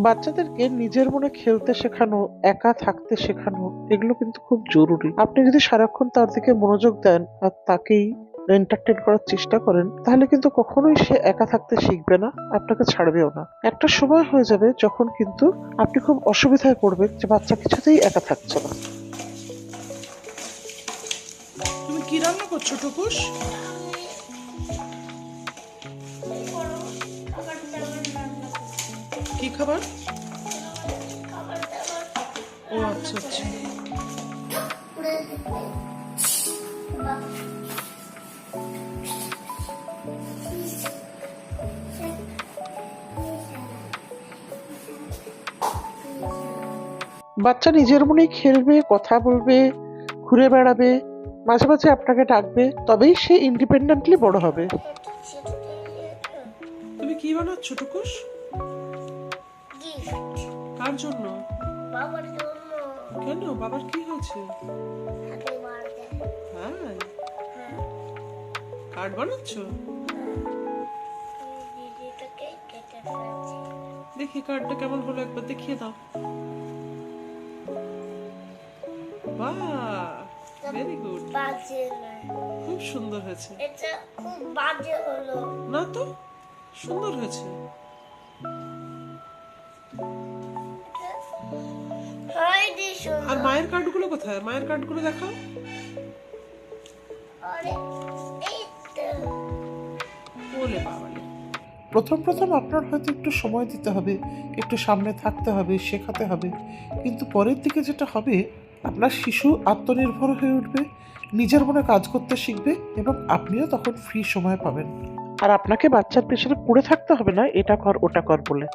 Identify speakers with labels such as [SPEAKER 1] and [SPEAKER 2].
[SPEAKER 1] বাচ্চাদেরকে নিজের মনে খেলতে শেখানো, একা থাকতে শেখানো, এগুলো কিন্তু খুব জরুরি। আপনি যদি সারাক্ষণ তার দিকে মনোযোগ দেন আর তাকেই এন্টারটেইন করার চেষ্টা করেন, তাহলে কিন্তু কখনোই সে একা থাকতে শিখবে না, আপনাকে ছাড়বেও না। একটা সময় হয়ে যাবে যখন কিন্তু আপনি খুব অসুবিধায় পড়বেন যে বাচ্চা কিছুতেই একা থাকছে না।
[SPEAKER 2] তুমি কি রান্না করছো টুকুস? কি খাবার? ও আচ্ছা আচ্ছা।
[SPEAKER 1] বাচ্চা নিজের মনেই খেলবে, কথা বলবে, ঘুরে বেড়াবে, মাঝে মাঝে আপনাকে ডাকবে, তবেই সে ইন্ডিপেন্ডেন্টলি বড় হবে।
[SPEAKER 2] তুমি কি বানাচ্ছ টুকুস? কার জন্য?
[SPEAKER 3] বাবার জন্য।
[SPEAKER 2] কেন, বাবার কি হয়েছে?
[SPEAKER 3] Happy birthday.
[SPEAKER 2] হ্যাঁ, কার্ড বানাচ্ছ?
[SPEAKER 3] দিদিটাকে কেটে ফেলছি।
[SPEAKER 2] দেখি কার্ডটা কেমন হলো, একবার দেখিয়ে দাও। বাহ, ভেরি গুড,
[SPEAKER 3] বাজে না,
[SPEAKER 2] খুব সুন্দর হয়েছে।
[SPEAKER 3] এটা খুব বাজে হলো
[SPEAKER 2] না তো, সুন্দর হয়েছে।
[SPEAKER 3] হয়নি শোনো।
[SPEAKER 2] আর মায়ের কার্ডগুলো কোথায়? মায়ের কার্ডগুলো দেখাও।
[SPEAKER 3] আরে এই তো
[SPEAKER 2] বলে বাবালে।
[SPEAKER 1] প্রথম প্রথম আপনার হয়তো একটু সময় দিতে হবে, একটু সামনে থাকতে হবে, শেখাতে হবে, কিন্তু পরের দিকে যেটা হবে, আপনার শিশু আত্মনির্ভর হয়ে উঠবে, নিজের মনে কাজ করতে শিখবে এবং আপনিও তখন ফ্রি সময় পাবেন। আর আপনাকে বাচ্চার পেছনে পড়ে থাকতে হবে না এটা কর ওটা কর বলে।